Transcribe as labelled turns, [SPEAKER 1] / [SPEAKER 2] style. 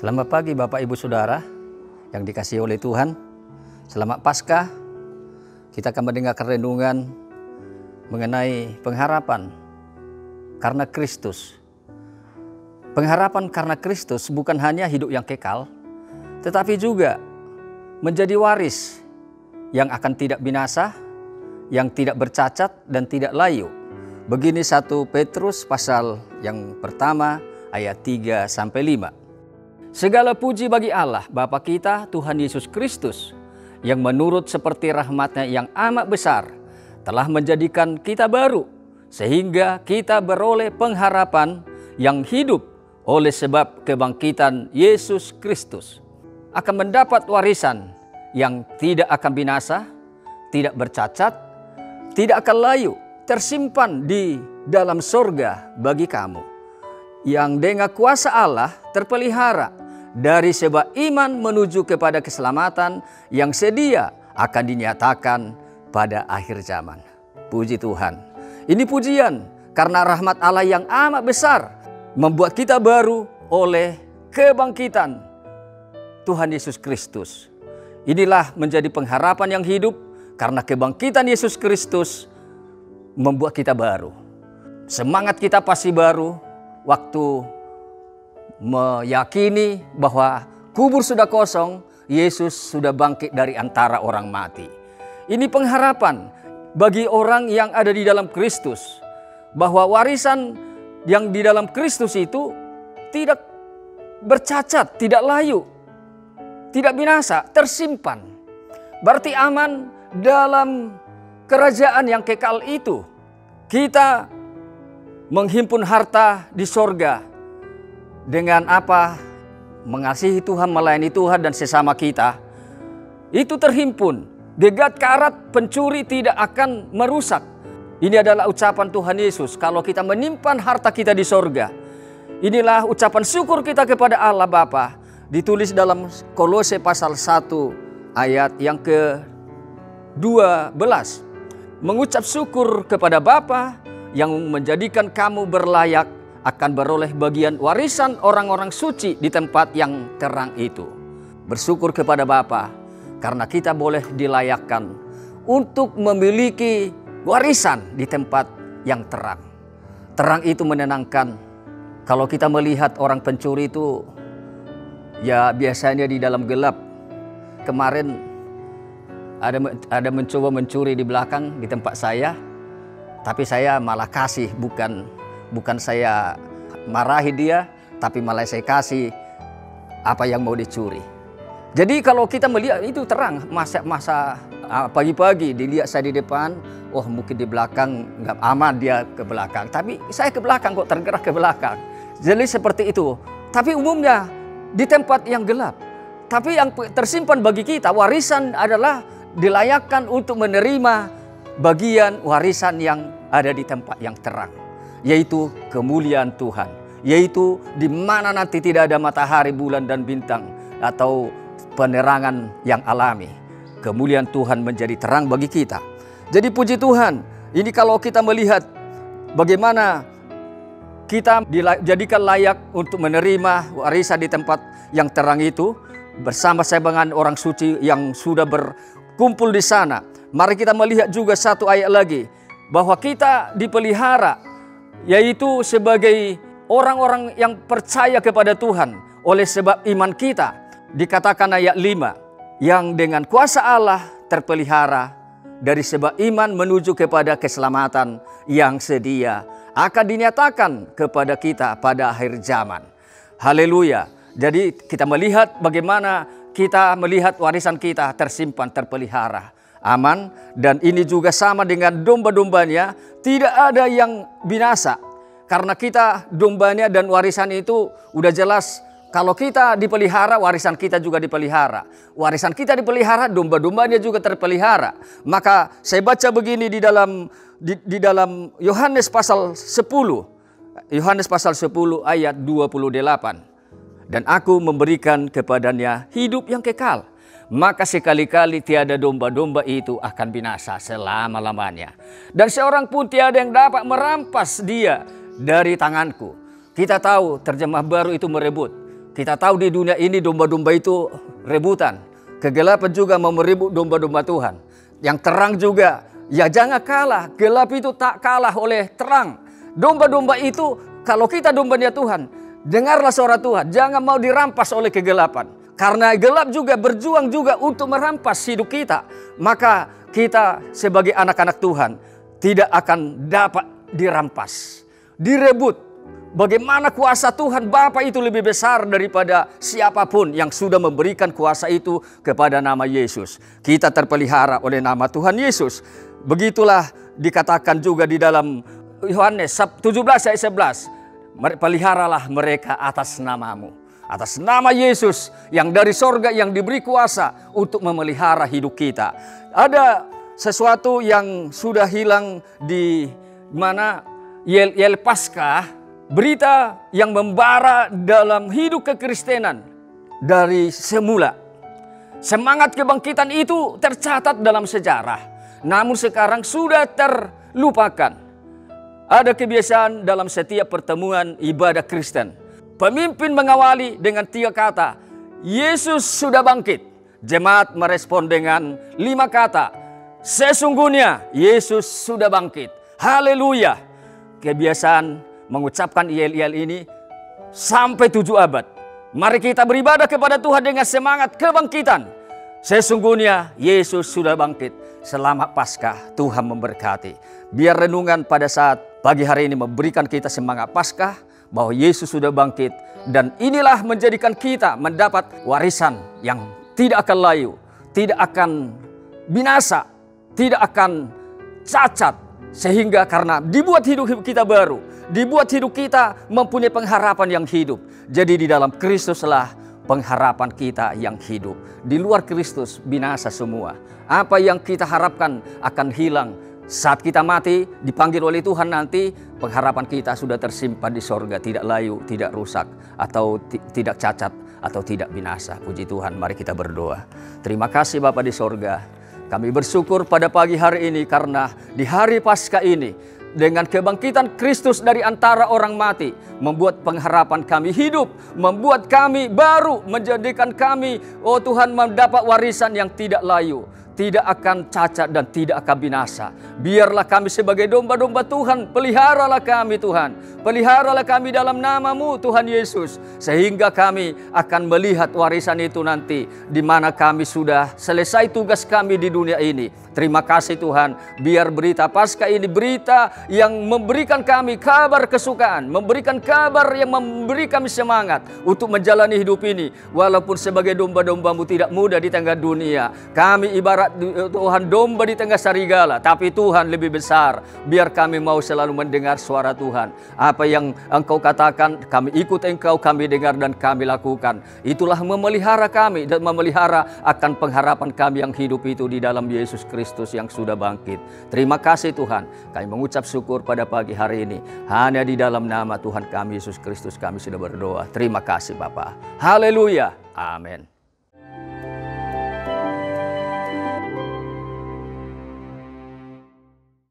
[SPEAKER 1] Selamat pagi Bapak Ibu Saudara yang dikasihi oleh Tuhan. Selamat Paskah. Kita akan mendengarkan renungan mengenai pengharapan karena Kristus. Pengharapan karena Kristus bukan hanya hidup yang kekal, tetapi juga menjadi waris yang akan tidak binasa, yang tidak bercacat dan tidak layu. Begini 1 Petrus pasal yang pertama ayat 3-5. Segala puji bagi Allah Bapa kita Tuhan Yesus Kristus yang menurut seperti rahmat-Nya yang amat besar telah menjadikan kita baru sehingga kita beroleh pengharapan yang hidup oleh sebab kebangkitan Yesus Kristus, akan mendapat warisan yang tidak akan binasa, tidak bercacat, tidak akan layu, tersimpan di dalam sorga bagi kamu yang dengan kuasa Allah terpelihara dari sebab iman menuju kepada keselamatan yang sedia akan dinyatakan pada akhir zaman. Puji Tuhan. Ini pujian karena rahmat Allah yang amat besar membuat kita baru oleh kebangkitan Tuhan Yesus Kristus. Inilah menjadi pengharapan yang hidup karena kebangkitan Yesus Kristus membuat kita baru. Semangat kita pasti baru waktu meyakini bahwa kubur sudah kosong, Yesus sudah bangkit dari antara orang mati. Ini pengharapan bagi orang yang ada di dalam Kristus, bahwa warisan yang di dalam Kristus itu tidak bercacat, tidak layu, tidak binasa, tersimpan. Berarti aman dalam kerajaan yang kekal itu. Kita menghimpun harta di sorga dengan apa? Mengasihi Tuhan, melayani Tuhan dan sesama kita. Itu terhimpun. Gegat karat pencuri tidak akan merusak. Ini adalah ucapan Tuhan Yesus. Kalau kita menyimpan harta kita di sorga. Inilah ucapan syukur kita kepada Allah Bapa. Ditulis dalam Kolose pasal 1 ayat yang ke-12. Mengucap syukur kepada Bapa yang menjadikan kamu berlayak akan beroleh bagian warisan orang-orang suci di tempat yang terang itu. Bersyukur kepada Bapa karena kita boleh dilayakkan untuk memiliki warisan di tempat yang terang. Terang itu menenangkan. Kalau kita melihat orang pencuri itu ya biasanya di dalam gelap. Kemarin ada mencoba mencuri di belakang di tempat saya, tapi saya malah kasih, bukan saya marahi dia, tapi malah saya kasih apa yang mau dicuri. Jadi kalau kita melihat itu terang, masa pagi-pagi dilihat saya di depan, oh mungkin di belakang nggak aman dia ke belakang. Tapi saya ke belakang kok tergerak ke belakang. Jadi seperti itu. Tapi umumnya di tempat yang gelap. Tapi yang tersimpan bagi kita, warisan adalah dilayakkan untuk menerima bagian warisan yang ada di tempat yang terang. Yaitu kemuliaan Tuhan, yaitu di mana nanti tidak ada matahari, bulan dan bintang atau penerangan yang alami. Kemuliaan Tuhan menjadi terang bagi kita. Jadi puji Tuhan, ini kalau kita melihat bagaimana kita dijadikan layak untuk menerima warisan di tempat yang terang itu bersama-sama dengan orang suci yang sudah berkumpul di sana. Mari kita melihat juga satu ayat lagi bahwa kita dipelihara, yaitu sebagai orang-orang yang percaya kepada Tuhan oleh sebab iman kita. Dikatakan ayat 5, yang dengan kuasa Allah terpelihara dari sebab iman menuju kepada keselamatan yang sedia akan dinyatakan kepada kita pada akhir zaman. Haleluya. Jadi kita melihat bagaimana kita melihat warisan kita tersimpan, terpelihara, aman. Dan ini juga sama dengan domba-dombanya, tidak ada yang binasa. Karena kita dombanya dan warisan itu udah jelas. Kalau kita dipelihara, warisan kita juga dipelihara. Warisan kita dipelihara, domba-dombanya juga terpelihara. Maka saya baca begini di dalam Yohanes pasal 10. Yohanes pasal 10 ayat 28. Dan aku memberikan kepadanya hidup yang kekal. Maka sekali-kali tiada domba-domba itu akan binasa selama-lamanya. Dan seorang pun tiada yang dapat merampas dia dari tanganku. Kita tahu terjemah baru itu merebut. Kita tahu di dunia ini domba-domba itu rebutan. Kegelapan juga mau merebut domba-domba Tuhan. Yang terang juga, ya jangan kalah. Gelap itu tak kalah oleh terang. Domba-domba itu, kalau kita dombanya Tuhan, dengarlah suara Tuhan. Jangan mau dirampas oleh kegelapan. Karena gelap juga berjuang juga untuk merampas hidup kita. Maka kita sebagai anak-anak Tuhan tidak akan dapat dirampas, direbut. Bagaimana kuasa Tuhan Bapa itu lebih besar daripada siapapun yang sudah memberikan kuasa itu kepada nama Yesus. Kita terpelihara oleh nama Tuhan Yesus. Begitulah dikatakan juga di dalam Yohanes 17 ayat 11. Peliharalah mereka atas namamu. Atas nama Yesus yang dari sorga yang diberi kuasa untuk memelihara hidup kita. Ada sesuatu yang sudah hilang di mana Yel Paskah. Berita yang membara dalam hidup kekristenan dari semula. Semangat kebangkitan itu tercatat dalam sejarah. Namun sekarang sudah terlupakan. Ada kebiasaan dalam setiap pertemuan ibadah Kristen. Pemimpin mengawali dengan 3 kata, Yesus sudah bangkit. Jemaat merespon dengan 5 kata, sesungguhnya Yesus sudah bangkit. Haleluya. Kebiasaan mengucapkan yel-yel ini sampai 7 abad. Mari kita beribadah kepada Tuhan dengan semangat kebangkitan. Sesungguhnya Yesus sudah bangkit. Selamat Paskah, Tuhan memberkati. Biar renungan pada saat pagi hari ini memberikan kita semangat Paskah bahwa Yesus sudah bangkit. Dan inilah menjadikan kita mendapat warisan yang tidak akan layu, tidak akan binasa, tidak akan cacat. Sehingga karena dibuat hidup kita baru, dibuat hidup kita mempunyai pengharapan yang hidup. Jadi di dalam Kristuslah pengharapan kita yang hidup. Di luar Kristus binasa semua. Apa yang kita harapkan akan hilang. Saat kita mati, dipanggil oleh Tuhan nanti, pengharapan kita sudah tersimpan di sorga. Tidak layu, tidak rusak, atau tidak cacat, atau tidak binasa. Puji Tuhan, mari kita berdoa. Terima kasih Bapa di sorga. Kami bersyukur pada pagi hari ini karena di hari Paskah ini dengan kebangkitan Kristus dari antara orang mati membuat pengharapan kami hidup, membuat kami baru, menjadikan kami, oh Tuhan, mendapat warisan yang tidak layu, tidak akan cacat dan tidak akan binasa. Biarlah kami sebagai domba-domba Tuhan, peliharalah kami Tuhan. Peliharalah kami dalam nama-Mu Tuhan Yesus. Sehingga kami akan melihat warisan itu nanti. Di mana kami sudah selesai tugas kami di dunia ini. Terima kasih Tuhan. Biar berita Paskah ini berita yang memberikan kami kabar kesukaan. Memberikan kabar yang memberi kami semangat untuk menjalani hidup ini. Walaupun sebagai domba-domba-Mu tidak mudah di tengah dunia. Kami ibarat Tuhan domba di tengah serigala. Tapi Tuhan lebih besar. Biar kami mau selalu mendengar suara Tuhan. Apa yang Engkau katakan, kami ikut Engkau, kami dengar dan kami lakukan. Itulah memelihara kami dan memelihara akan pengharapan kami yang hidup itu di dalam Yesus Kristus yang sudah bangkit. Terima kasih Tuhan. Kami mengucap syukur pada pagi hari ini. Hanya di dalam nama Tuhan kami Yesus Kristus kami sudah berdoa. Terima kasih Bapa. Haleluya. Amin.